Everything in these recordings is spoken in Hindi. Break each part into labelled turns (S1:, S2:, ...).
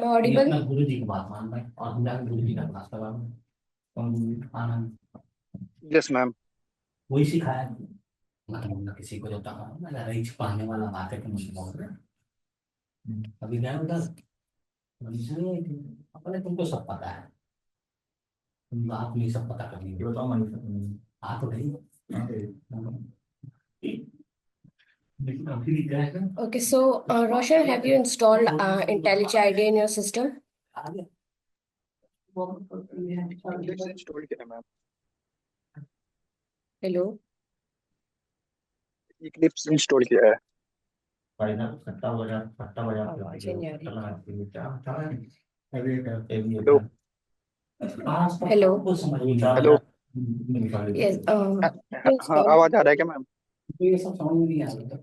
S1: Am I
S2: ये
S1: audible?
S2: अपना गुरु जी की बात मान रहे हैं और हम जाके गुरु जी का क्लास लगा रहे हैं। तो हम गुरु जी का आनंद
S3: यस मैम।
S2: वही सिखाया। मतलब हमने किसी को जो कहा ना रीच पाने वाला मार्केट में मुझे बोल रहे हैं। अभी गए उधर अपने तुमको सब पता है। तुम आप नहीं सब पता कर लिए बताओ मनीष आप तो नहीं। लेकिन अभी भी क्या है ना
S1: Okay, so Roshan, have you installed IntelliJ IDEA in your system?
S2: आगे
S3: इक्लिप्स इंस्टॉल किया है मैम।
S1: Hello.
S3: इक्लिप्स इंस्टॉल किया है।
S2: भाई ना सट्टा बजा
S1: आवाज ही नहीं आ रही।
S3: Hello
S1: Hello.
S3: हेलो।
S1: Yes.
S3: हाँ,
S1: Install.
S3: आवाज आ रहा है क्या मैम?
S2: तो ये सब समझ में नहीं आ रहा।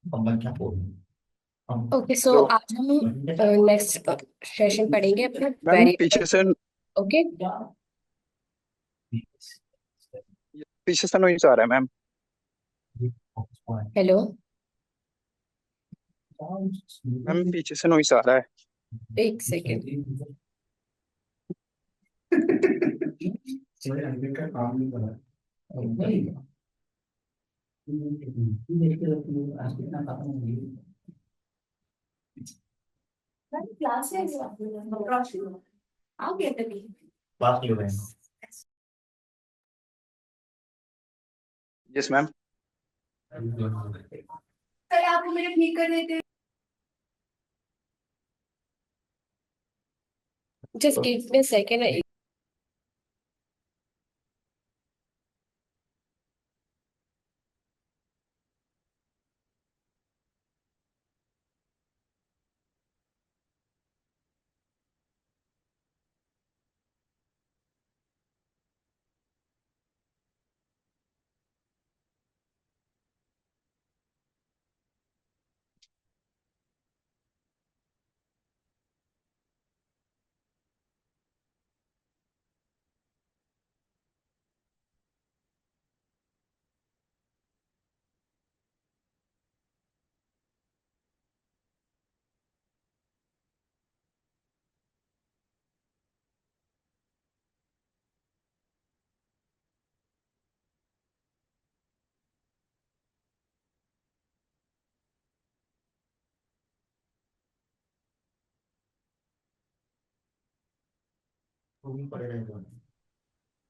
S2: अब मैं क्या बोलूं
S1: Okay, so
S3: हेलो
S1: आज हम नेक्स्ट सेशन पढ़ेंगे अपना
S3: मैम,
S1: वेरिएबल। ओके,
S3: पीछे से नॉइस आ रहा है मैम।
S1: हेलो।
S3: मैम पीछे से नॉइस आ रहा है।
S1: एक सेकेंड। क्लासेस आ गया तभी।
S2: क्लास ले रहे हैं।
S3: Yes ma'am.
S1: कल आप मेरे ठीक कर देते। Just give me second.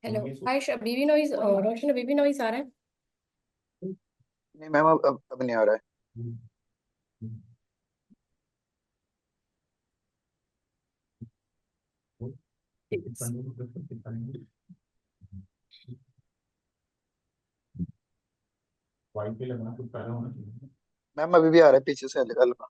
S1: Hello Ayush, अभी भी नॉइज, रोशन अभी भी नॉइज आ रहा है?
S3: नहीं मैम, अब नहीं आ रहा है।
S2: वाईफाई लगना कुछ पहले होना चाहिए।
S3: मैम अभी भी आ रहा है पीछे से हल्का हल्का।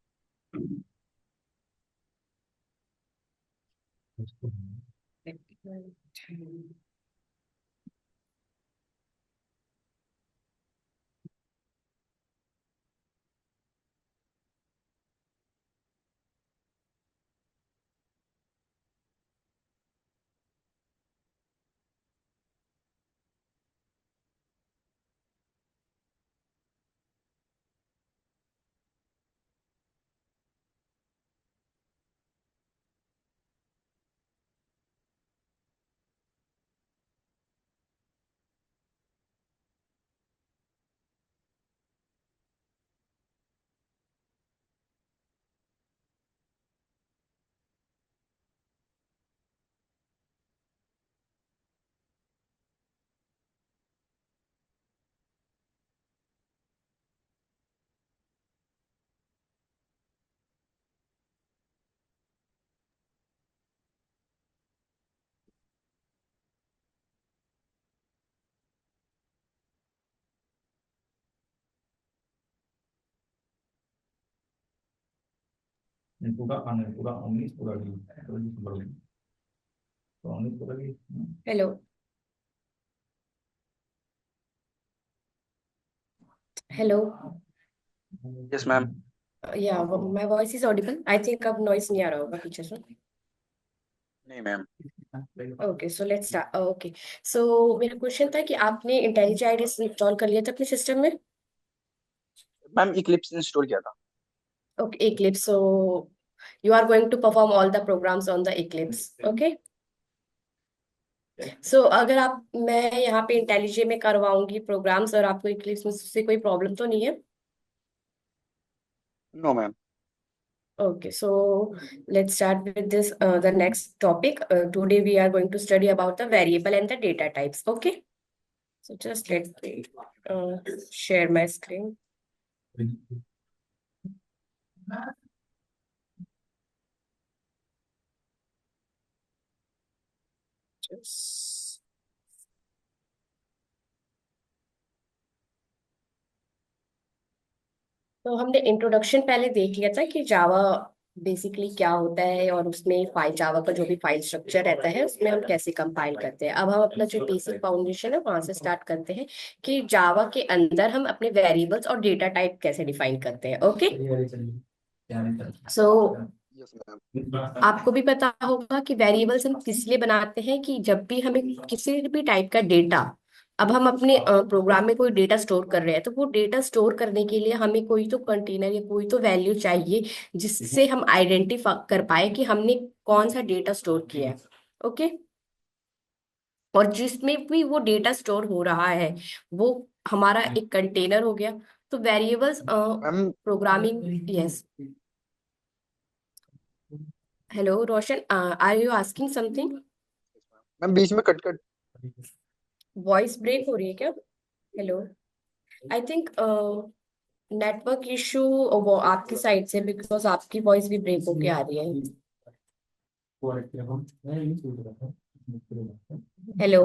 S2: पूरा 19 पूरा भी तो 19 पूरा भी।
S1: Hello hello.
S3: Yes ma'am.
S1: Yeah my voice is audible? I think अब नॉइस नहीं आ रहा होगा पीछे से।
S3: नहीं ma'am.
S1: Okay so let's start. Okay so मेरा क्वेश्चन था कि आपने इंटेलिजेंट आईडी इंस्टॉल कर लिया था अपने सिस्टम में?
S3: मैम इक्लिप्स इंस्टॉल किया था।
S1: Okay Eclipse, so you are going to perform all the programs on the Eclipse, okay? सो अगर आप मैं यहाँ पे इंटेलिजे में करवाऊंगी प्रोग्राम्स और आपको Eclipse में से कोई प्रॉब्लम तो नहीं है?
S3: No ma'am.
S1: Okay, so let's start with this the next topic. Today we are going to study about the variable and the data types. Okay, so just let me share my screen. Just तो हमने इंट्रोडक्शन पहले देख लिया था कि जावा बेसिकली क्या होता है और उसमें फाइल जावा का जो भी फाइल स्ट्रक्चर रहता है उसमें हम कैसे कंपाइल करते हैं। अब हम अपना जो बेसिक फाउंडेशन है वहां से स्टार्ट करते हैं कि जावा के अंदर हम अपने वेरिएबल्स और डेटा टाइप कैसे डिफाइन करते हैं। Okay so
S3: yes ma'am.
S1: आपको भी पता होगा कि वेरिएबल्स हम किस लिए बनाते हैं कि जब भी हमें किसी भी टाइप का डेटा, अब हम अपने प्रोग्राम में कोई डेटा स्टोर कर रहे हैं तो वो डेटा स्टोर करने के लिए हमें कोई तो कंटेनर या कोई तो वैल्यू चाहिए जिससे हम आइडेंटिफाई कर पाए कि हमने कौन सा डेटा स्टोर किया है। ओके और जिसमें भी वो डेटा स्टोर हो रहा है वो हमारा एक कंटेनर हो गया। तो variables
S3: ma'am
S1: programming, yes. Hello Roshan, are you asking something?
S3: Ma'am बीच में कट कट।
S1: वॉइस ब्रेक हो रही है क्या? Hello, I think network issue वो आपकी साइड से, बिकॉज आपकी वॉइस भी ब्रेक होके आ रही है। हेलो,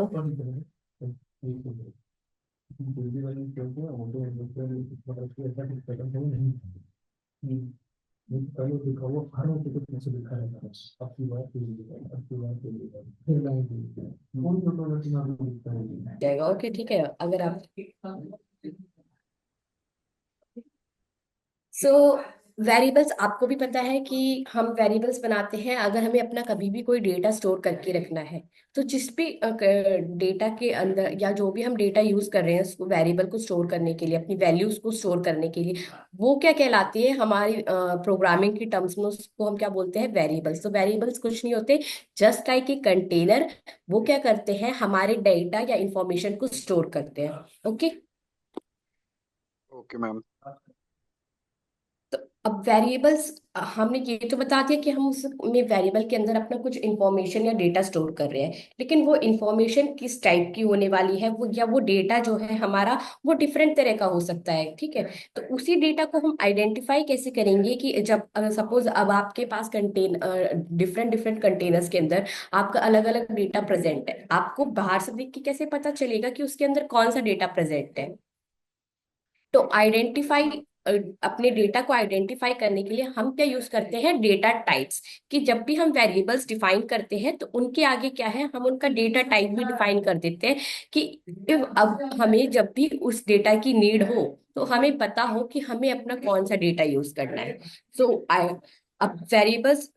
S1: जाएगा। ओके ठीक है, अगर आप सो वेरिएबल्स आपको भी पता है कि हम वेरिएबल्स बनाते हैं अगर हमें अपना कभी भी कोई डेटा स्टोर करके रखना है। तो जिस भी डेटा के अंदर या जो भी हम डेटा यूज कर रहे हैं उसको वेरिएबल को स्टोर करने के लिए, अपनी वैल्यूज को स्टोर करने के लिए, वो क्या कहलाती है हमारी प्रोग्रामिंग की टर्म्स में उसको हम क्या बोलते हैं? वेरिएबल्स। तो वेरिएबल्स कुछ नहीं होते, जस्ट लाइक ए कंटेनर। वो क्या करते हैं? हमारे डेटा या इंफॉर्मेशन को स्टोर करते हैं। Okay
S3: okay ma'am.
S1: तो अब वेरिएबल्स हमने ये तो बता दिया कि हम उसमें वेरिएबल के अंदर अपना कुछ इंफॉर्मेशन या डेटा स्टोर कर रहे हैं, लेकिन वो इंफॉर्मेशन किस टाइप की होने वाली है वो, या वो डेटा जो है हमारा वो डिफरेंट तरह का हो सकता है। ठीक है, तो उसी डेटा को हम आइडेंटिफाई कैसे करेंगे कि जब सपोज अब आपके पास डिफरेंट डिफरेंट कंटेनर्स के अंदर आपका अलग अलग डेटा प्रेजेंट है, आपको बाहर से देख के कैसे पता चलेगा कि उसके अंदर कौन सा डेटा प्रेजेंट है? तो आइडेंटिफाई अपने डेटा को आइडेंटिफाई करने के लिए हम क्या यूज करते हैं? Data types. कि जब भी हम वेरिएबल्स डिफाइन करते हैं तो उनके आगे क्या है, हम उनका डेटा टाइप भी डिफाइन कर देते हैं कि अब हमें जब भी उस डेटा की नीड हो तो हमें पता हो कि हमें अपना कौन सा डेटा यूज करना है। सो आई अब variables,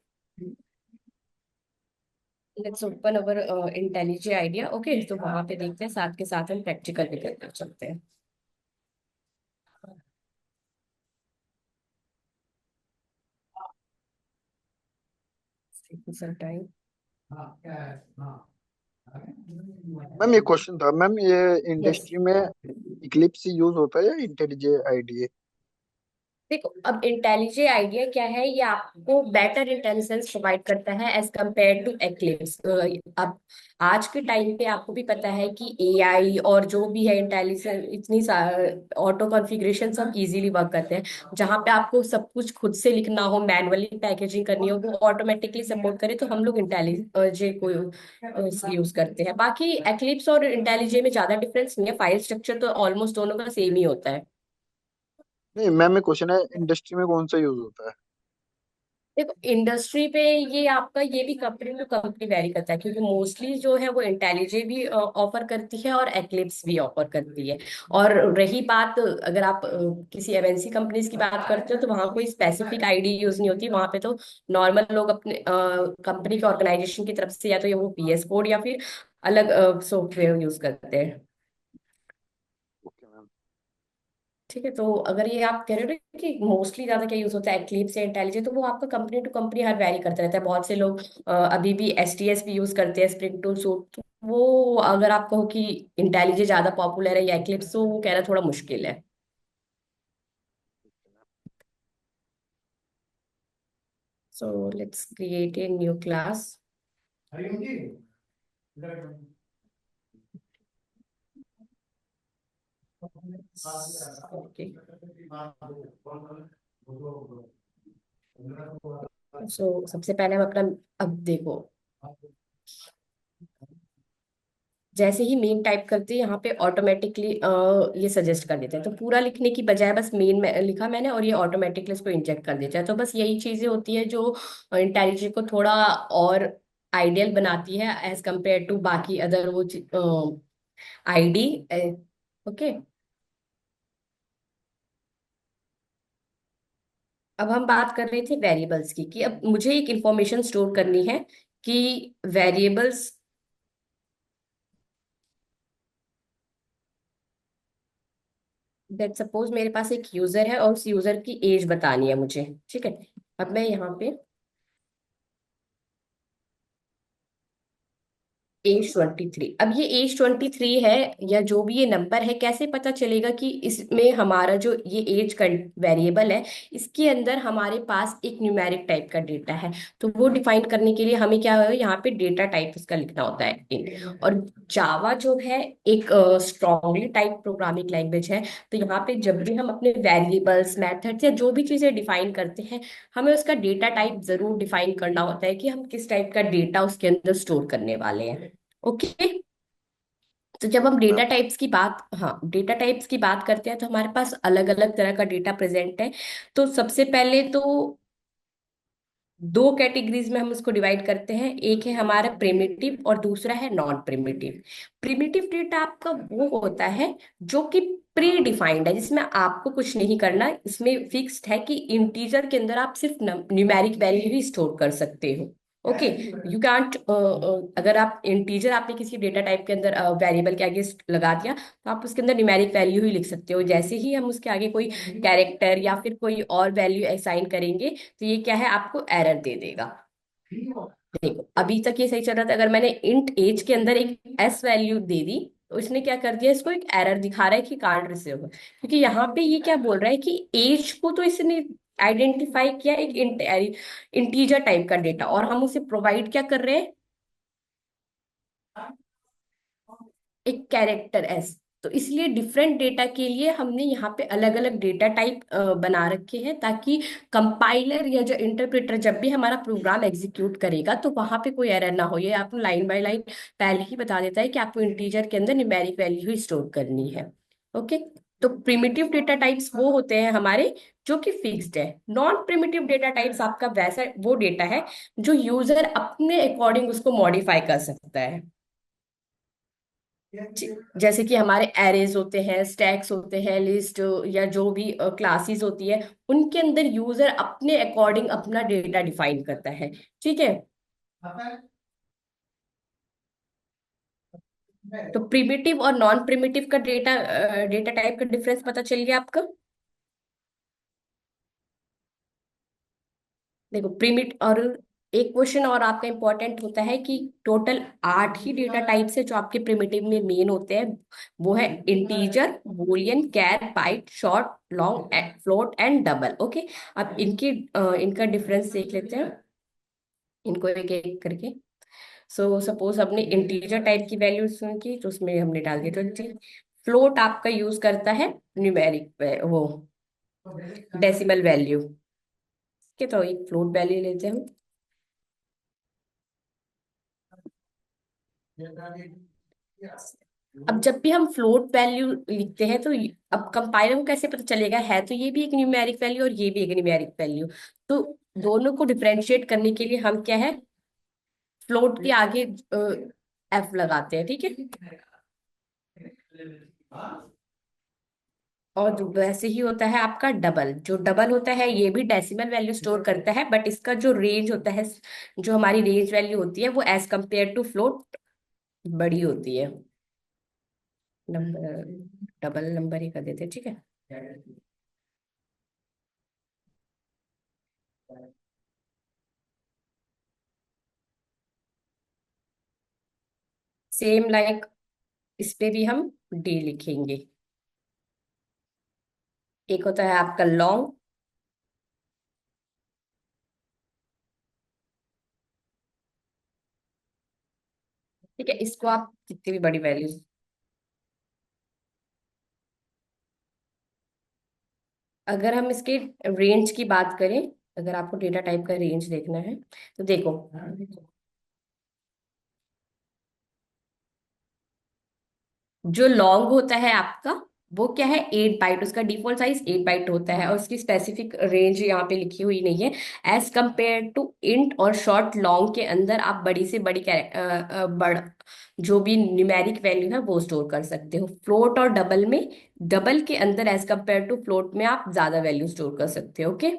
S1: let's open our intelligent idea. Okay तो वहां पे देखते हैं, साथ के साथ हम प्रैक्टिकल भी करते चलते हैं। Sir time.
S3: मैम ये क्वेश्चन था मैम, ये
S1: यस,
S3: इंडस्ट्री में इक्लिप्स यूज होता है या इंटेलिजे आईडीए?
S1: देखो अब इंटेलिजेंट आइडिया क्या है, ये आपको बेटर इंटेलिजेंस प्रोवाइड करता है एज कंपेयर टू एक्लिप्स। अब आज के टाइम पे आपको भी पता है कि एआई और जो भी है इंटेलिजेंस इतनी ऑटो कॉन्फ़िगरेशन सब इजीली वर्क करते हैं। जहां पे आपको सब कुछ खुद से लिखना हो, मैनुअली पैकेजिंग करनी हो, वो ऑटोमेटिकली सपोर्ट करे तो हम लोग इंटेलिजेंट को यूज करते हैं। बाकी एक्लिप्स और इंटेलिजेंट में ज्यादा डिफरेंस नहीं है, फाइल स्ट्रक्चर तो ऑलमोस्ट दोनों का सेम ही होता है।
S3: नहीं मैम, ये क्वेश्चन है इंडस्ट्री में कौन सा यूज होता है।
S1: देखो इंडस्ट्री पे ये आपका ये भी कंपनी टू कंपनी वेरी करता है, क्योंकि मोस्टली जो है वो इंटेलिजे भी ऑफर करती है और एक्लिप्स भी ऑफर करती है। और रही बात, अगर आप किसी एमएनसी कंपनीज की बात करते हो तो वहाँ कोई स्पेसिफिक आईडी यूज नहीं होती, वहाँ पे तो नॉर्मल लोग अपने कंपनी के ऑर्गेनाइजेशन की तरफ से या तो ये वो पीएस कोड या फिर अलग सॉफ्टवेयर यूज करते हैं।
S3: Okay ma'am.
S1: ठीक है, तो अगर ये आप कह रहे हो ना कि मोस्टली ज्यादा क्या यूज होता है एक्लिप्स या इंटेलिजेंट, तो वो आपका कंपनी टू कंपनी हर वैरी करता रहता है। बहुत से लोग अभी भी एसटीएस भी यूज करते हैं, स्प्रिंग टूल सूट। तो वो अगर आप कहो कि इंटेलिजेंट ज्यादा पॉपुलर है या एक्लिप्स, तो वो कहना थोड़ा मुश्किल है। So let's create a new class. Okay, so सबसे पहले हम अपना, अब देखो जैसे ही मेन टाइप करते हैं यहाँ पे ऑटोमेटिकली ये सजेस्ट कर देता है। तो पूरा लिखने की बजाय बस मेन में लिखा मैंने और ये ऑटोमेटिकली इसको इंजेक्ट कर देता है। तो बस यही चीजें होती है जो इंटेलिजेंट को थोड़ा और आइडियल बनाती है एज कम्पेयर टू बाकी अदर वो आईडी। ओके, अब हम बात कर रहे थे वेरिएबल्स की, कि अब मुझे एक इंफॉर्मेशन स्टोर करनी है कि वेरिएबल्स, दैट सपोज मेरे पास एक यूजर है और उस यूजर की एज बतानी है मुझे। ठीक है, अब मैं यहाँ पे एज 23, अब ये एज 23 है या जो भी ये नंबर है, कैसे पता चलेगा कि इसमें हमारा जो ये एज वेरिएबल है इसके अंदर हमारे पास एक न्यूमेरिक टाइप का डेटा है। तो वो डिफाइन करने के लिए हमें क्या है, यहाँ पे डेटा टाइप इसका लिखना होता है इन। और जावा जो है एक स्ट्रांगली टाइप प्रोग्रामिंग लैंग्वेज है। तो यहाँ पे जब भी हम अपने वेरिएबल्स मेथड्स या जो भी चीजें डिफाइन करते हैं, हमें उसका डेटा टाइप जरूर डिफाइन करना होता है कि हम किस टाइप का डेटा उसके अंदर स्टोर करने वाले हैं। ओके, तो जब हम
S3: ओके
S1: डेटा
S3: मैम।
S1: टाइप्स की बात, हाँ डेटा टाइप्स की बात करते हैं तो हमारे पास अलग अलग तरह का डेटा प्रेजेंट है। तो सबसे पहले तो दो कैटेगरीज में हम उसको डिवाइड करते हैं, एक है हमारा प्रिमिटिव और दूसरा है नॉन प्रिमिटिव। प्रिमिटिव डेटा आपका वो होता है जो कि प्री डिफाइंड है, जिसमें आपको कुछ नहीं करना, इसमें फिक्स्ड है कि इंटीजर के अंदर आप सिर्फ न्यूमेरिक वैल्यू ही स्टोर कर सकते हो। ओके, यू कैंट, अगर आप इंटीजर आपने किसी डेटा टाइप के अंदर वेरिएबल के आगे लगा दिया, तो आप उसके अंदर न्यूमेरिक वैल्यू ही लिख सकते हो। जैसे ही हम उसके आगे कोई कैरेक्टर या फिर कोई और वैल्यू असाइन करेंगे, तो ये क्या है, आपको एरर दे देगा। देखो अभी तक ये सही चल रहा था, अगर मैंने इंट एज के अंदर एक एस वैल्यू दे दी, तो इसने क्या कर दिया, इसको एक एरर दिखा रहा है कि कांट रिसीव, क्योंकि यहाँ पे ये क्या बोल रहा है कि एज को तो इसने आइडेंटिफाई किया एक इंटीजर टाइप का डेटा, और हम उसे प्रोवाइड क्या कर रहे हैं, एक कैरेक्टर एस। तो इसलिए डिफरेंट डेटा के लिए हमने यहाँ पे अलग अलग डेटा टाइप बना रखे हैं, ताकि कंपाइलर या जो इंटरप्रेटर जब भी हमारा प्रोग्राम एग्जीक्यूट करेगा तो वहां पे कोई एरर ना हो। ये आपको लाइन बाय लाइन पहले ही बता देता है कि आपको इंटीजर के अंदर न्यूमेरिक वैल्यू ही स्टोर करनी है। ओके, तो प्रिमिटिव डेटा टाइप्स वो होते हैं हमारे जो कि फिक्स्ड है। नॉन प्रिमिटिव डेटा टाइप्स आपका वैसा वो डेटा है जो यूजर अपने अकॉर्डिंग उसको मॉडिफाई कर सकता है। जैसे कि हमारे एरेज होते हैं, स्टैक्स होते हैं, लिस्ट या जो भी क्लासेस होती है, उनके अंदर यूजर अपने अकॉर्डिंग अपना डेटा डिफाइन करता है। ठीक है, तो प्रिमिटिव और नॉन प्रिमिटिव का डेटा डेटा टाइप का डिफरेंस पता चल गया आपका। देखो प्रीमिट और एक क्वेश्चन और आपका इंपॉर्टेंट होता है कि टोटल 8 ही डेटा टाइप्स है जो आपके प्रिमिटिव में मेन होते हैं। वो है integer, boolean, char, byte, short, long, float and double. Okay, अब इनका डिफरेंस देख लेते हैं, इनको एक एक करके। सो सपोज अपने इंटीजर टाइप की वैल्यू की, तो उसमें हमने डाल दिया 20। फ्लोट आपका यूज करता है न्यूमेरिक वो डेसिमल वैल्यू के, तो एक फ्लोट वैल्यू लेते हैं हम। अब जब भी हम फ्लोट वैल्यू लिखते हैं तो अब कंपाइलर को कैसे पता चलेगा, है तो ये भी एक न्यूमेरिक वैल्यू और ये भी एक न्यूमेरिक वैल्यू। तो दोनों को डिफरेंशिएट करने के लिए हम क्या है, फ्लोट के आगे एफ लगाते हैं, ठीक है। और वैसे ही होता है आपका डबल। जो डबल होता है ये भी डेसिमल वैल्यू स्टोर करता है, बट इसका जो रेंज होता है, जो हमारी रेंज वैल्यू होती है वो एज कंपेयर टू फ्लोट बड़ी होती है। नंबर, डबल नंबर ही कर देते हैं, ठीक है। सेम लाइक इस पे भी हम डी लिखेंगे। एक होता है आपका लॉन्ग, ठीक है। इसको आप जितनी भी बड़ी वैल्यू, अगर हम इसके रेंज की बात करें, अगर आपको डेटा टाइप का रेंज देखना है तो देखो, जो लॉन्ग होता है आपका वो क्या है, 8 बाइट, उसका डिफॉल्ट साइज 8 बाइट होता है और उसकी स्पेसिफिक रेंज यहाँ पे लिखी हुई नहीं है। एज कंपेयर टू इंट और शॉर्ट लॉन्ग के अंदर आप बड़ी से बड़ी बड़ जो भी न्यूमेरिक वैल्यू है वो स्टोर कर सकते हो। फ्लोट और डबल में, डबल के अंदर एज कंपेयर टू फ्लोट में आप ज्यादा वैल्यू स्टोर कर सकते हो, ओके।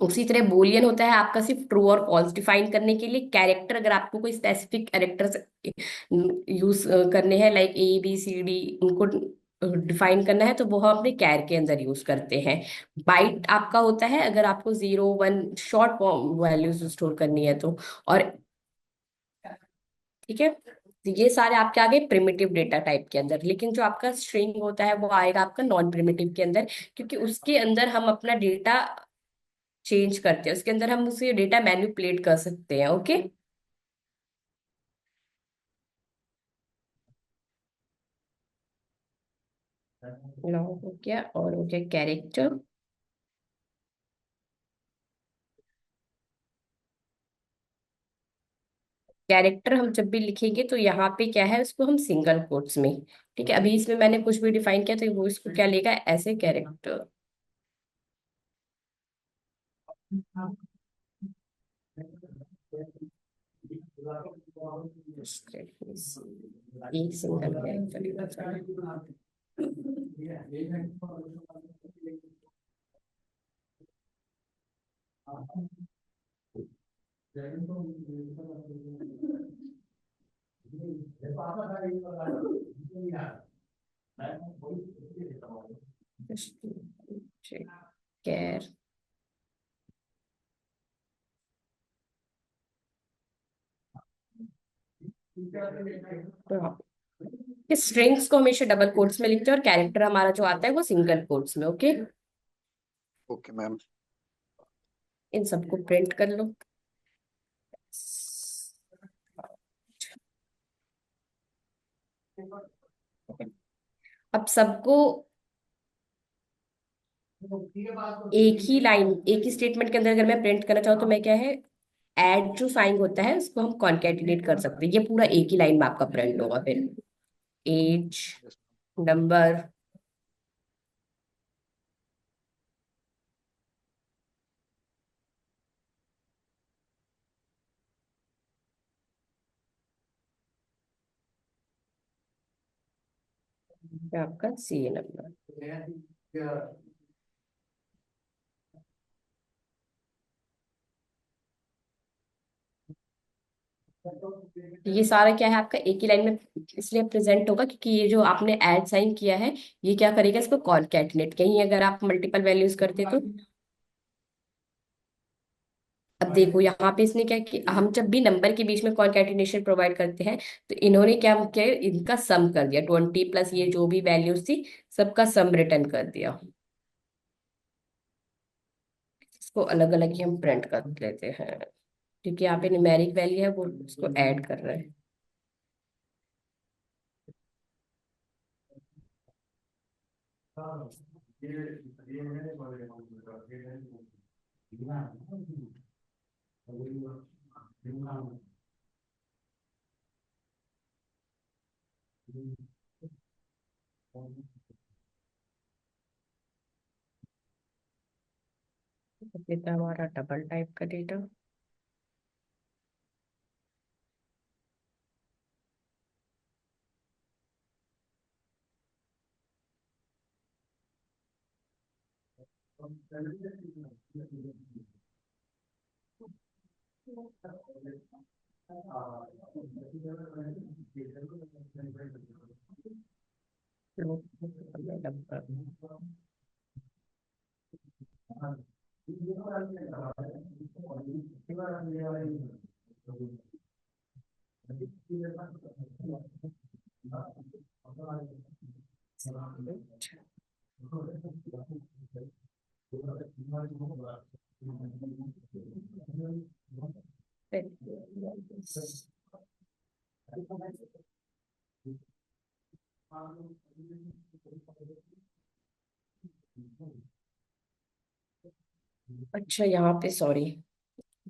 S1: उसी तरह बोलियन होता है आपका सिर्फ ट्रू और फॉल्स डिफाइन करने के लिए। कैरेक्टर, अगर आपको कोई स्पेसिफिक कैरेक्टर्स यूज करने हैं, like A B C D, उनको डिफाइन करना है तो वो हम अपने कैर के अंदर यूज करते हैं। बाइट आपका होता है अगर आपको 0 1 शॉर्ट वैल्यूज स्टोर करनी है तो। और ठीक है, तो ये सारे आपके आ गए प्रिमिटिव डेटा टाइप के अंदर। लेकिन जो आपका स्ट्रिंग होता है वो आएगा आपका नॉन प्रिमिटिव के अंदर, क्योंकि उसके अंदर हम अपना डेटा चेंज करते हैं, उसके अंदर हम उसे डेटा मैनिपुलेट कर सकते हैं, ओके। लॉन्ग हो गया और हो गया कैरेक्टर। कैरेक्टर हम जब भी लिखेंगे तो यहाँ पे क्या है, उसको हम सिंगल कोट्स में, ठीक है। अभी इसमें मैंने कुछ भी डिफाइन किया तो वो इसको क्या लेगा, ऐसे कैरेक्टर। एक सिंगल कैरेक्टर। कैर, स्ट्रिंग्स को हमेशा डबल कोट्स में लिखते हैं और कैरेक्टर हमारा जो आता है वो सिंगल कोट्स में, ओके।
S3: Okay ma'am.
S1: इन सबको प्रिंट कर लो। अब सबको एक ही लाइन, एक ही स्टेटमेंट के अंदर अगर मैं प्रिंट करना चाहूँ तो मैं क्या है, ऐड जो साइन होता है उसको हम कॉन्केटिनेट कर सकते हैं। ये पूरा एक ही लाइन में आपका प्रिंट होगा फिर। एज,
S3: यस
S1: नंबर, आपका सी नंबर। ये सारा क्या है आपका एक ही लाइन में इसलिए प्रेजेंट होगा क्योंकि ये जो आपने ऐड साइन किया है ये क्या करेगा, इसको कॉन्केटिनेट। कहीं अगर आप मल्टीपल वैल्यूज करते तो, अब देखो यहाँ पे इसने क्या कि हम जब भी नंबर के बीच में कॉन्केटिनेशन प्रोवाइड करते हैं तो इन्होंने क्या किया, इनका सम कर दिया, 20 प्लस ये जो भी वैल्यूज थी सबका सम रिटर्न कर दिया। इसको अलग अलग ही हम प्रिंट कर लेते हैं क्योंकि यहाँ पे न्यूमेरिक वैल्यू है वो उसको ऐड कर रहे हैं। डेटा हमारा डबल टाइप का डेटा। अच्छा, यहाँ पे सॉरी,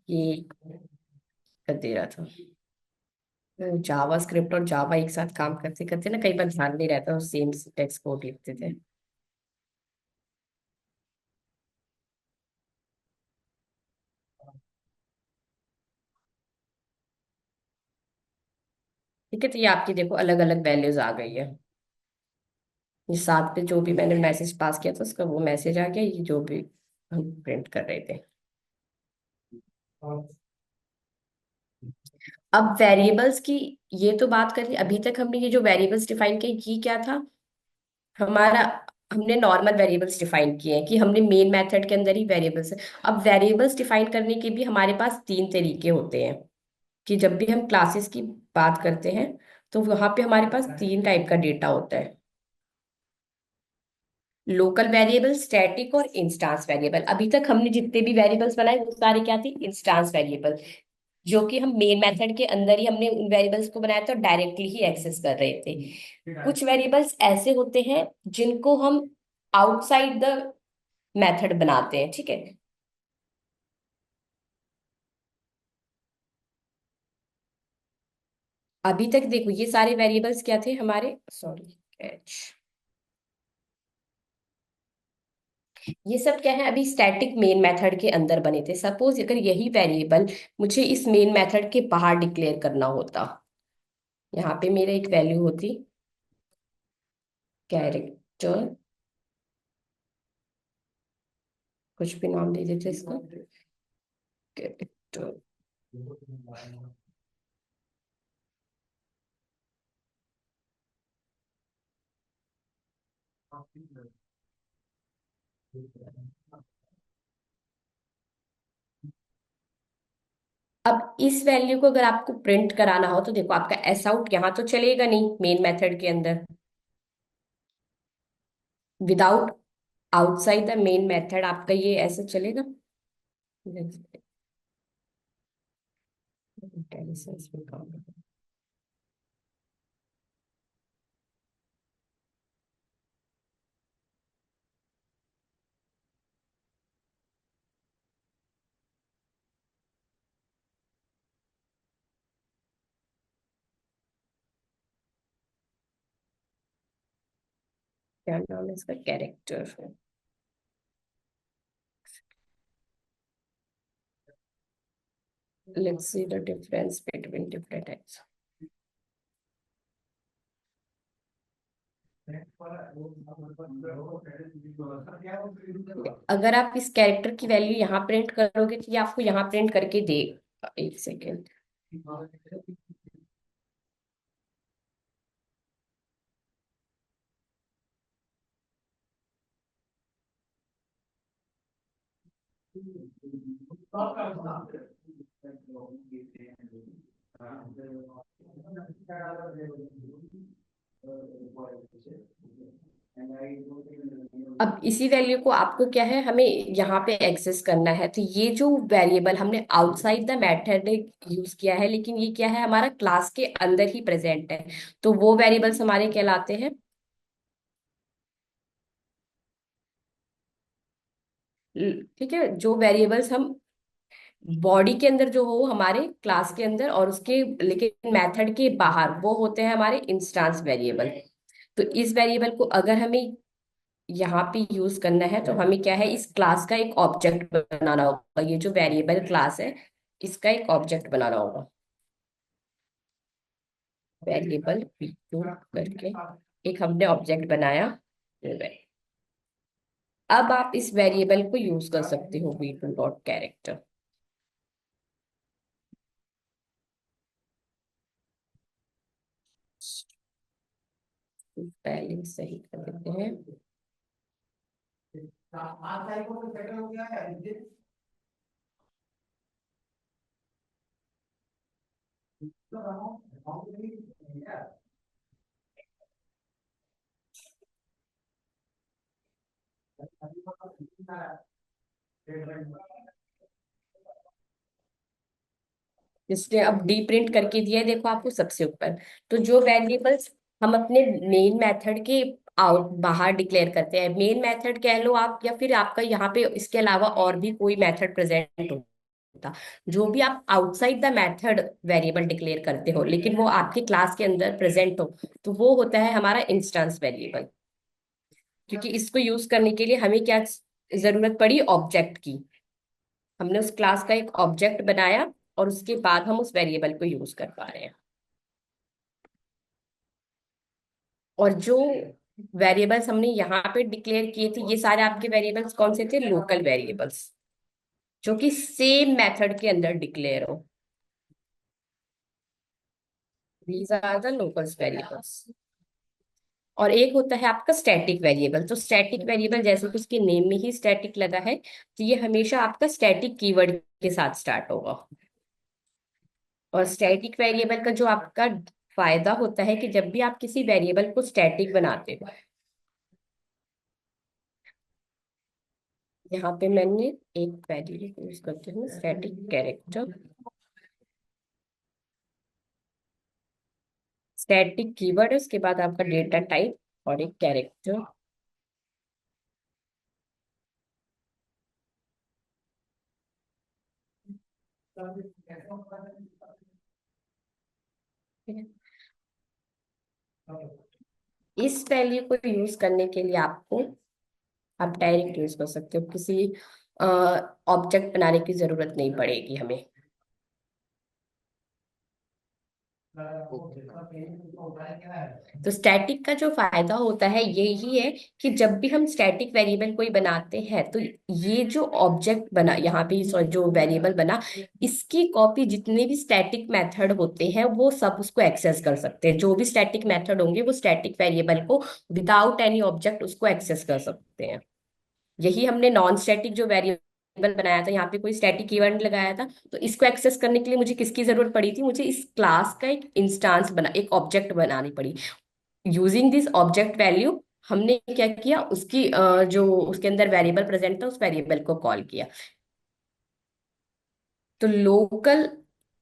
S1: ये कर दे रहा था। जावा स्क्रिप्ट और जावा एक साथ काम करते करते ना कई बार ध्यान नहीं रहता और सेम टेक्स्ट कोड लिखते थे। ठीक है, तो ये आपकी देखो अलग अलग वैल्यूज आ गई है। ये साथ पे जो भी मैंने मैसेज पास किया था उसका वो मैसेज आ गया, ये जो भी हम प्रिंट कर रहे थे। अब वेरिएबल्स की ये तो बात करी, अभी तक हमने ये जो वेरिएबल्स डिफाइन किए ये क्या था हमारा। हमने नॉर्मल वेरिएबल्स डिफाइन किए हैं कि हमने मेन मेथड के अंदर ही वेरिएबल्स है। अब वेरिएबल्स डिफाइन करने के भी हमारे पास तीन तरीके होते हैं कि जब भी हम क्लासेस की बात करते हैं तो वहां पे हमारे पास तीन टाइप का डेटा होता है। लोकल वेरिएबल, स्टैटिक और इंस्टांस वेरिएबल। अभी तक हमने जितने भी वेरिएबल्स बनाए वो सारे क्या थे, इंस्टांस वेरिएबल, जो कि हम मेन मेथड के अंदर ही हमने उन वेरिएबल्स को बनाया था और डायरेक्टली ही एक्सेस कर रहे थे। कुछ वेरिएबल्स ऐसे होते हैं जिनको हम आउटसाइड द मेथड बनाते हैं, ठीक है। अभी तक देखो ये सारे वेरिएबल्स क्या थे हमारे, सॉरी कैच, ये सब क्या है अभी स्टैटिक मेन मेथड के अंदर बने थे। सपोज अगर यही वेरिएबल मुझे इस मेन मेथड के बाहर डिक्लेयर करना होता, यहाँ पे मेरा एक वैल्यू होती कैरेक्टर, कुछ भी नाम दे देते इसको, कैरेक्टर। अब इस वैल्यू को अगर आपको प्रिंट कराना हो तो देखो आपका एस आउट यहाँ तो चलेगा नहीं मेन मेथड के अंदर, without outside the main method आपका ये ऐसे चलेगा। इंटेलिजेंस में काम क्या नाम है इसका, character. Let's see the difference between different types. अगर आप इस कैरेक्टर की वैल्यू यहाँ प्रिंट करोगे तो ये आपको यहाँ प्रिंट करके देगा, एक सेकेंड। अब इसी वैल्यू को आपको क्या है हमें यहाँ पे एक्सेस करना है, तो ये जो वेरिएबल हमने आउटसाइड द मेथड यूज किया है लेकिन ये क्या है हमारा क्लास के अंदर ही प्रेजेंट है, तो वो वेरिएबल्स हमारे कहलाते हैं, ठीक है, जो वेरिएबल्स हम बॉडी के अंदर जो हो हमारे क्लास के अंदर और उसके लेकिन मेथड के बाहर वो होते हैं हमारे इंस्टांस वेरिएबल। तो इस वेरिएबल को अगर हमें यहाँ पे यूज करना है तो हमें क्या है, इस क्लास का एक ऑब्जेक्ट बनाना होगा। ये जो वेरिएबल क्लास है, इसका एक ऑब्जेक्ट बनाना होगा। वेरिएबल v2 करके एक हमने ऑब्जेक्ट बनाया। अब आप इस वेरिएबल को यूज कर सकते हो, v2 डॉट कैरेक्टर। पहले सही कर देते हैं। इसने अब डी प्रिंट करके दिया है, देखो आपको सबसे ऊपर। तो जो वेरिएबल्स हम अपने मेन मेथड के आउट बाहर डिक्लेयर करते हैं, मेन मेथड कह लो आप, या फिर आपका यहाँ पे इसके अलावा और भी कोई मेथड प्रेजेंट होता, जो भी आप outside the method variable declare करते हो लेकिन वो आपके क्लास के अंदर प्रेजेंट हो, तो वो होता है हमारा इंस्टेंस वेरिएबल। क्योंकि इसको यूज करने के लिए हमें क्या जरूरत पड़ी, ऑब्जेक्ट की। हमने उस क्लास का एक ऑब्जेक्ट बनाया और उसके बाद हम उस वेरिएबल को यूज कर पा रहे हैं। और जो वेरिएबल्स हमने यहाँ पे डिक्लेयर किए थे, ये सारे आपके वेरिएबल्स कौन से थे, लोकल वेरिएबल्स, जो कि सेम मेथड के अंदर डिक्लेयर हो। These are the local variables. और एक होता है आपका स्टैटिक वेरिएबल। तो स्टैटिक वेरिएबल जैसे कि उसके नेम में ही स्टैटिक लगा है, तो ये हमेशा आपका स्टैटिक कीवर्ड के साथ स्टार्ट होगा। और स्टैटिक वेरिएबल का जो आपका फायदा होता है कि जब भी आप किसी वेरिएबल को स्टैटिक बनाते हो, यहाँ पे मैंने एक वेरिएबल यूज करती हूँ, स्टैटिक कैरेक्टर, स्टैटिक कीवर्ड है, उसके बाद आपका डेटा टाइप और एक कैरेक्टर। इस वैल्यू को यूज करने के लिए आपको, आप डायरेक्ट यूज कर सकते हो, किसी ऑब्जेक्ट बनाने की जरूरत नहीं पड़ेगी हमें।
S3: Okay ma'am.
S1: तो स्टैटिक का जो फायदा होता है ये ही है कि जब भी हम स्टैटिक वेरिएबल कोई बनाते हैं, तो ये जो ऑब्जेक्ट बना यहाँ पे, सॉरी जो वेरिएबल बना, इसकी कॉपी जितने भी स्टैटिक मेथड होते हैं वो सब उसको एक्सेस कर सकते हैं। जो भी स्टैटिक मेथड होंगे वो स्टैटिक वेरिएबल को विदाउट एनी ऑब्जेक्ट उसको एक्सेस कर सकते हैं। यही हमने नॉन स्टैटिक जो वेरिएबल बनाया था, यहाँ पे कोई स्टैटिक कीवर्ड लगाया था, तो इसको एक्सेस करने के लिए मुझे किसकी जरूरत पड़ी थी, मुझे इस क्लास का एक इंस्टांस बना, एक ऑब्जेक्ट बनानी पड़ी। यूजिंग दिस ऑब्जेक्ट वैल्यू हमने क्या किया, उसकी जो उसके अंदर वेरिएबल प्रेजेंट था उस वेरिएबल को कॉल किया। तो लोकल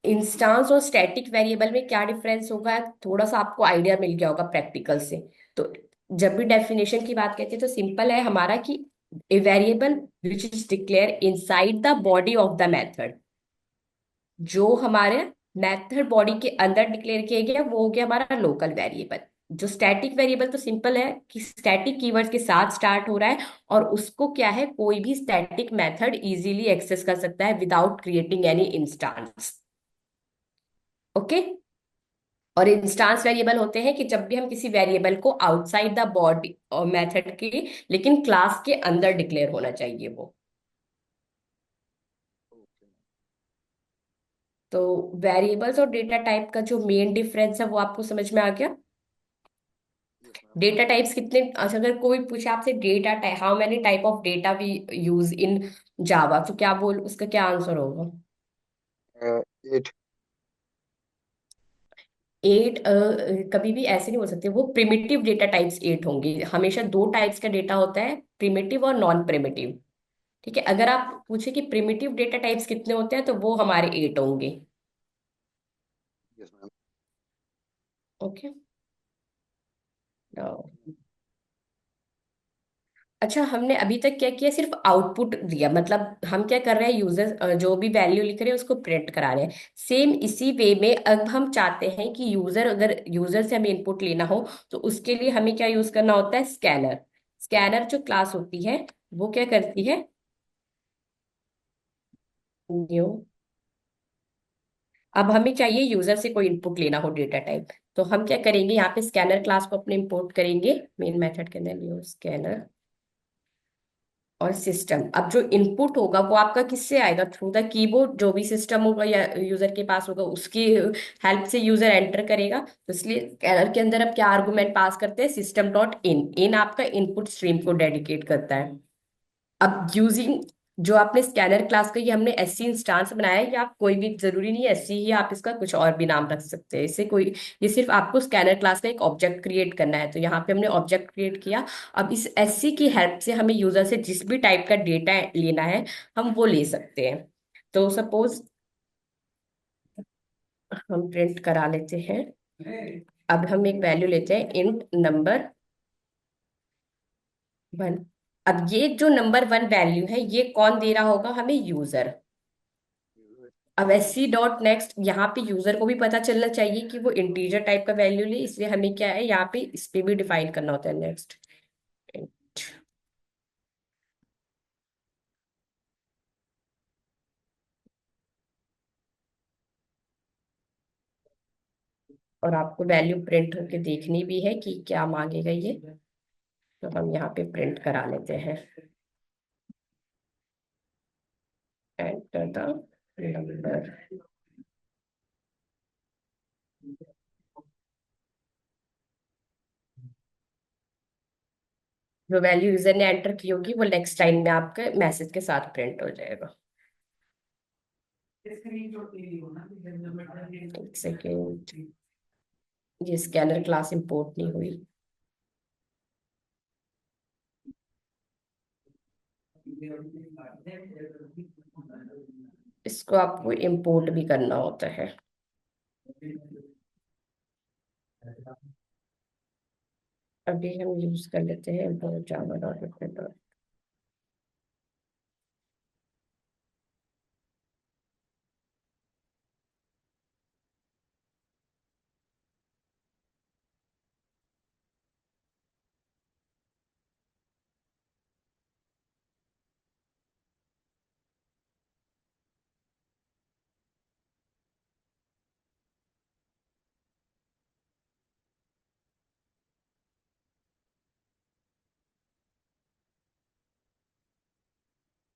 S1: इंस्टांस और स्टैटिक वेरिएबल में क्या डिफरेंस होगा, थोड़ा सा आपको आइडिया मिल गया होगा प्रैक्टिकल से। तो जब भी डेफिनेशन की बात कहते हैं तो सिंपल है हमारा कि a variable which is declare inside the body of the method. जो हमारे मेथड बॉडी के अंदर डिक्लेयर किया गया वो हो गया हमारा लोकल वेरिएबल। जो स्टैटिक वेरिएबल तो सिंपल है कि स्टैटिक कीवर्ड के साथ स्टार्ट हो रहा है, और उसको क्या है, कोई भी स्टैटिक मेथड इजीली एक्सेस कर सकता है without creating any instance. Okay. और इंस्टांस वेरिएबल होते हैं कि जब भी हम किसी वेरिएबल को आउटसाइड द बॉडी और मेथड के, लेकिन क्लास के अंदर डिक्लेयर होना चाहिए वो।
S3: Okay ma'am.
S1: तो वेरिएबल्स और डेटा टाइप का जो मेन डिफरेंस है वो आपको समझ में आ गया।
S3: Yes ma'am.
S1: डेटा टाइप्स कितने, अच्छा अगर कोई पूछे आपसे data type, how many type of data we use in Java, तो क्या बोल, उसका क्या आंसर होगा।
S3: 8।
S1: एट। कभी भी ऐसे नहीं हो सकते, वो प्रिमिटिव डेटा टाइप्स एट होंगे। हमेशा दो टाइप्स का डेटा होता है, प्रिमिटिव और नॉन प्रिमिटिव। ठीक है, अगर आप पूछे कि प्रिमिटिव डेटा टाइप्स कितने होते हैं तो वो हमारे एट होंगे।
S3: Yes ma'am.
S1: ओके। अच्छा, हमने अभी तक क्या किया, सिर्फ आउटपुट दिया, मतलब हम क्या कर रहे हैं, यूजर जो भी वैल्यू लिख रहे हैं उसको प्रिंट करा रहे हैं। सेम इसी वे में अब हम चाहते हैं कि यूजर, अगर यूजर से हमें इनपुट लेना हो तो उसके लिए हमें क्या यूज करना होता है, स्कैनर। स्कैनर जो क्लास होती है वो क्या करती है, न्यू। अब हमें चाहिए यूजर से कोई इनपुट लेना हो डेटा टाइप, तो हम क्या करेंगे, यहाँ पे स्कैनर क्लास को अपने इंपोर्ट करेंगे मेन मेथड के अंदर, न्यू स्कैनर और सिस्टम। अब जो इनपुट होगा वो आपका किससे आएगा, थ्रू द कीबोर्ड, जो भी सिस्टम होगा या यूजर के पास होगा उसकी हेल्प से यूजर एंटर करेगा। तो इसलिए स्कैनर के अंदर अब क्या आर्गुमेंट पास करते हैं, सिस्टम डॉट इन। इन आपका इनपुट स्ट्रीम को डेडिकेट करता है। अब यूजिंग जो आपने स्कैनर क्लास का, ये हमने एससी इंस्टांस बनाया है, या आप कोई भी जरूरी नहीं है एससी ही, आप इसका कुछ और भी नाम रख सकते हैं, इससे कोई, ये सिर्फ आपको स्कैनर क्लास का एक ऑब्जेक्ट क्रिएट करना है। तो यहाँ पे हमने ऑब्जेक्ट क्रिएट किया। अब इस एससी की हेल्प से हमें यूजर से जिस भी टाइप का डेटा लेना है हम वो ले सकते हैं। तो सपोज हम प्रिंट करा लेते हैं। अब हम एक वैल्यू लेते हैं इंट नंबर वन। अब ये जो नंबर वन वैल्यू है ये कौन दे रहा होगा, हमें यूजर। अब एससी डॉट नेक्स्ट, यहाँ पे यूजर को भी पता चलना चाहिए कि वो इंटीजर टाइप का वैल्यू ले, इसलिए हमें क्या है यहाँ पे इस पे भी डिफाइन करना होता है नेक्स्ट। और आपको वैल्यू प्रिंट होके देखनी भी है कि क्या मांगेगा ये, तो हम यहाँ पे प्रिंट करा लेते हैं, एंटर द नंबर। जो वैल्यू यूजर ने एंटर की होगी वो नेक्स्ट टाइम में आपके मैसेज के साथ प्रिंट हो जाएगा। एक सेकेंड, ये स्कैनर क्लास इंपोर्ट नहीं हुई। इसको आपको इंपोर्ट भी करना होता है। अभी हम यूज कर लेते हैं import java dot net।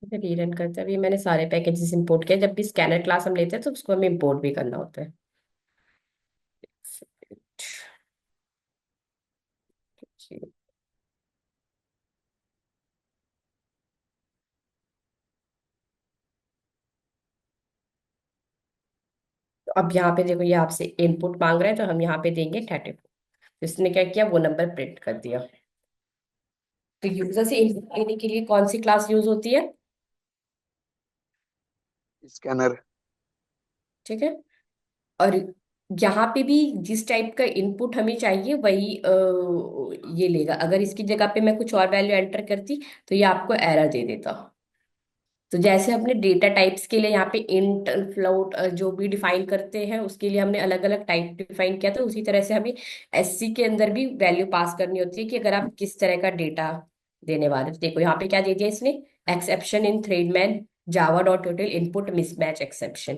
S1: Rerun करते हैं। अभी मैंने सारे पैकेजेस इंपोर्ट किए। जब भी स्कैनर क्लास हम लेते हैं तो उसको हमें इंपोर्ट भी करना होता है। जी। तो अब यहाँ पे देखो, ये आपसे इनपुट मांग रहा है तो हम यहाँ पे देंगे 34। इसने क्या किया, वो नंबर प्रिंट कर दिया। तो यूजर से इनपुट लेने के लिए कौन सी क्लास यूज होती है,
S3: स्कैनर।
S1: ठीक है। और यहाँ पे भी जिस टाइप का इनपुट हमें चाहिए वही ये लेगा। अगर इसकी जगह पे मैं कुछ और वैल्यू एंटर करती तो ये आपको एरर दे देता। तो जैसे अपने डेटा टाइप्स के लिए यहाँ पे इंट फ्लोट जो भी डिफाइन करते हैं उसके लिए हमने अलग अलग टाइप डिफाइन किया था, उसी तरह से हमें एससी के अंदर भी वैल्यू पास करनी होती है कि अगर आप किस तरह का डेटा देने वाले। तो देखो यहाँ पे क्या दे दिया इसने, exception in thread main Java dot total input mismatch exception.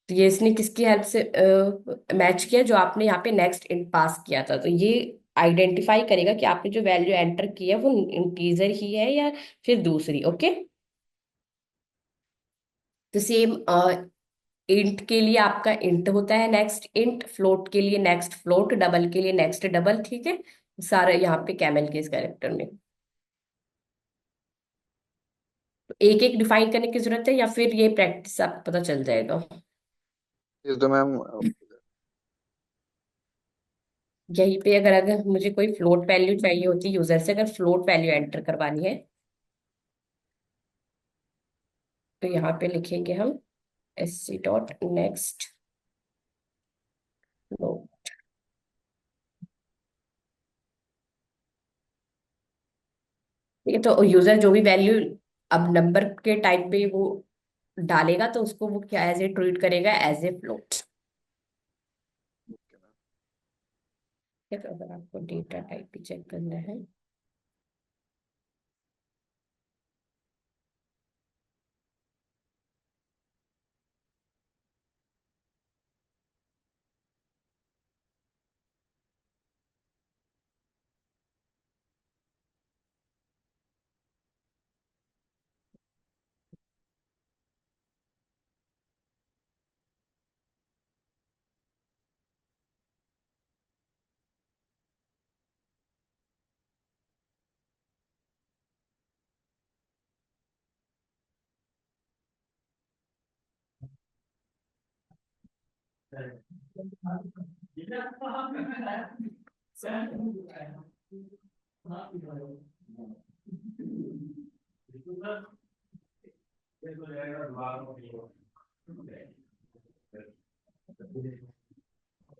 S1: तो ये इसने किसकी हेल्प से मैच किया, जो आपने यहाँ पे नेक्स्ट इन पास किया था। तो ये आइडेंटिफाई करेगा कि आपने जो वैल्यू एंटर की है वो इंटीजर ही है या फिर दूसरी। ओके। तो सेम इंट के लिए आपका इंट होता है नेक्स्ट इंट, फ्लोट के लिए नेक्स्ट फ्लोट, डबल के लिए नेक्स्ट डबल, ठीक है। सारा यहाँ पे कैमल के इस कैरेक्टर में तो एक एक डिफाइन करने की जरूरत है, या फिर ये प्रैक्टिस आपको पता चल जाएगा।
S3: इस दो मैम।
S1: यहीं पे अगर अगर मुझे कोई फ्लोट वैल्यू चाहिए होती यूजर से, अगर फ्लोट वैल्यू एंटर करवानी है तो यहाँ पे लिखेंगे हम S C dot next float. ठीक है। तो यूजर जो भी वैल्यू अब नंबर के टाइप पे वो डालेगा तो उसको वो क्या एज ए ट्रीट करेगा, एज ए फ्लोट। ठीक है। तो अगर आपको डेटा टाइप भी चेक करना है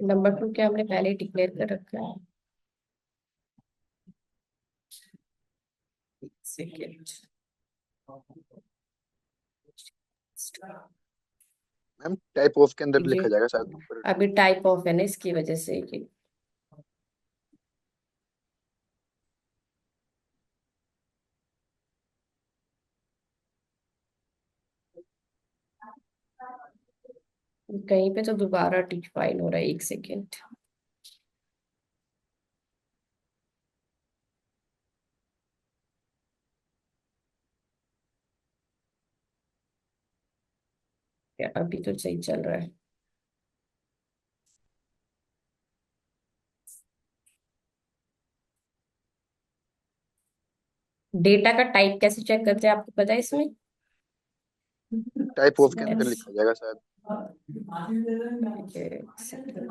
S1: नंबर टू क्या हमने पहले डिक्लेयर कर रखा है? सेकेंड।
S3: मैम टाइप ऑफ के अंदर
S1: ये
S3: लिखा जाएगा शायद नंबर
S1: अभी
S3: टू।
S1: टाइप ऑफ है ना, इसकी वजह से ये कहीं पे तो दोबारा डिफाइन हो रहा है। एक सेकेंड। अभी तो सही चल रहा है। डेटा का टाइप कैसे चेक करते हैं, आपको पता है इसमें?
S3: टाइप ऑफ के अंदर
S1: Yes.
S3: लिखा जाएगा शायद।
S1: एक सेकेंड।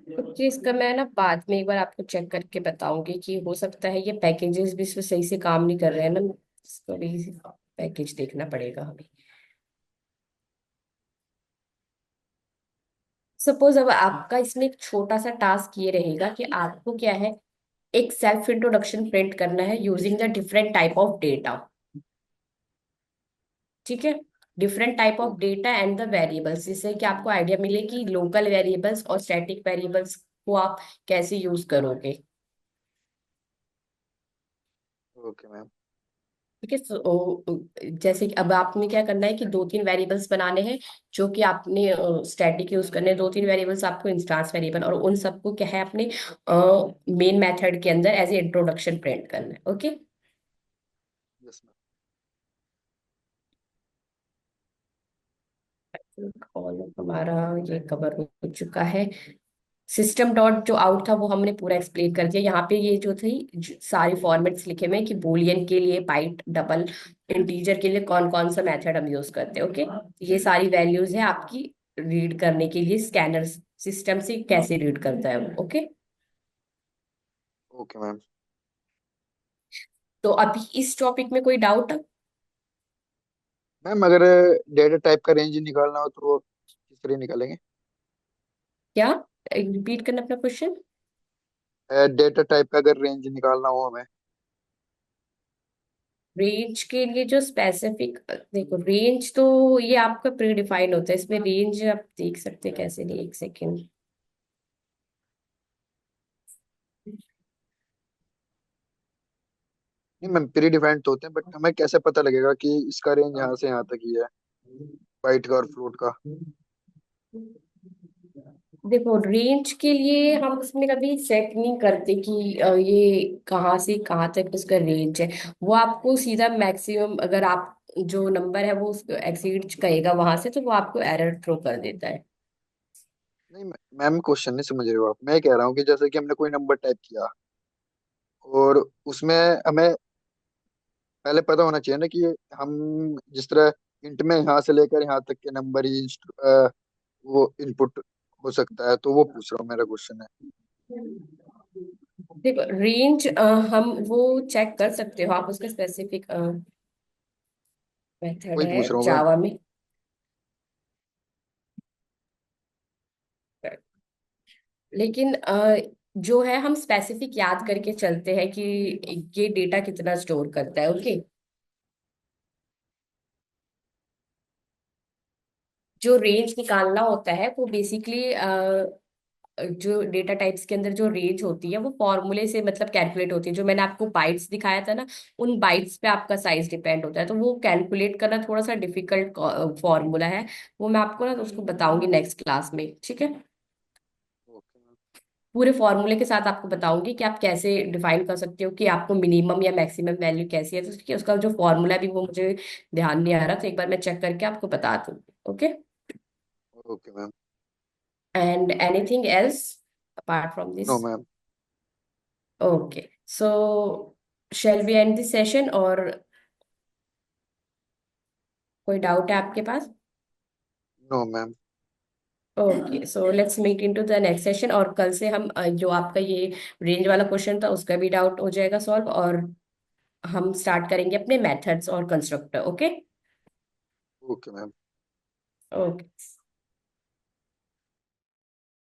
S1: कुछ चीज का मैं ना बाद में एक बार आपको चेक करके बताऊंगी कि हो सकता है ये पैकेजेस भी इसमें सही से काम नहीं कर रहे हैं ना। इसको भी पैकेज देखना पड़ेगा हमें। सपोज अब आपका इसमें एक छोटा सा टास्क ये रहेगा कि आपको क्या है, एक सेल्फ इंट्रोडक्शन प्रिंट करना है using the different type of data. ठीक है। Different type of
S3: okay.
S1: Data and the variables, जिससे कि आपको आइडिया मिले कि लोकल वेरिएबल्स और स्टैटिक वेरिएबल्स को आप कैसे यूज करोगे।
S3: Okay ma'am.
S1: ठीक है। जैसे कि अब आपने क्या करना है कि दो तीन वेरिएबल्स बनाने हैं जो कि आपने स्टैटिक यूज करने हैं। दो तीन वेरिएबल्स आपको इंस्टांस वेरिएबल, और उन सबको क्या है अपने मेन मेथड के अंदर एज ए इंट्रोडक्शन प्रिंट करना है। ओके।
S3: Yes ma'am.
S1: ऑल हमारा ये कवर हो चुका है। सिस्टम डॉट जो आउट था वो हमने पूरा एक्सप्लेन कर दिया। यहाँ पे ये जो थी सारे फॉर्मेट्स लिखे हुए हैं कि बूलियन के लिए, बाइट, डबल, इंटीजर के लिए कौन कौन सा मेथड हम यूज करते हैं। ओके। ये सारी वैल्यूज है आपकी रीड करने के लिए, स्कैनर सिस्टम से कैसे रीड करता है वो। ओके।
S3: Okay ma'am.
S1: तो अभी इस टॉपिक में कोई डाउट?
S3: मैम अगर डेटा टाइप का रेंज निकालना हो तो वो किस तरह निकालेंगे?
S1: क्या? रिपीट करना अपना क्वेश्चन।
S3: डेटा टाइप का अगर रेंज निकालना हो हमें।
S1: रेंज के लिए जो स्पेसिफिक, देखो रेंज तो ये आपका प्री डिफाइन होता है। इसमें रेंज आप देख सकते हैं कैसे, नहीं, एक सेकेंड।
S3: नहीं मैम प्री डिफाइंड तो होते हैं बट हमें कैसे पता लगेगा कि इसका रेंज यहाँ से यहाँ तक ही है, बाइट का और फ्लोट का?
S1: देखो रेंज के लिए हम उसमें कभी सेट नहीं करते कि ये कहाँ से कहाँ तक उसका रेंज है। वो आपको सीधा मैक्सिमम, अगर आप जो नंबर है वो एक्सीड करेगा वहां से, तो वो आपको एरर थ्रो कर देता है।
S3: नहीं मैम क्वेश्चन नहीं समझ रहे हो आप। मैं कह रहा हूँ कि जैसे कि हमने कोई नंबर टाइप किया और उसमें हमें पहले पता होना चाहिए ना कि हम जिस तरह इंट में यहाँ से लेकर यहाँ तक के नंबर ही वो इनपुट हो सकता है, तो वो पूछ रहा हूँ, मेरा क्वेश्चन है।
S1: देखो रेंज हम वो चेक कर सकते हो, आप उसका स्पेसिफिक मेथड
S3: वही
S1: है
S3: पूछ रहा हूँ मैं।
S1: जावा में। लेकिन जो है हम स्पेसिफिक याद करके चलते हैं कि ये डेटा कितना स्टोर करता है। ओके। जो रेंज निकालना होता है वो बेसिकली जो डेटा टाइप्स के अंदर जो रेंज होती है वो फॉर्मूले से मतलब कैलकुलेट होती है। जो मैंने आपको बाइट्स दिखाया था ना, उन बाइट्स पे आपका साइज डिपेंड होता है, तो वो कैलकुलेट करना थोड़ा सा डिफिकल्ट फॉर्मूला है। वो मैं आपको ना उसको बताऊंगी नेक्स्ट क्लास में। ठीक है। पूरे फॉर्मूले के साथ आपको बताऊंगी कि आप कैसे डिफाइन कर सकते हो कि आपको मिनिमम या मैक्सिमम वैल्यू कैसी है, तो उसका जो फॉर्मूला भी वो मुझे ध्यान नहीं आ रहा, तो एक बार मैं चेक करके आपको बता दूंगी। Okay.
S3: Okay ma'am.
S1: And anything else apart from
S3: no
S1: this?
S3: Ma'am.
S1: Okay, so shall we end this session, और कोई डाउट है आपके पास?
S3: No ma'am.
S1: Okay, so let's meet into the next session, और कल से हम जो आपका ये रेंज वाला क्वेश्चन था उसका भी डाउट हो जाएगा सॉल्व, और हम स्टार्ट करेंगे अपने मेथड्स और constructor. Okay.
S3: Okay ma'am.
S1: Okay.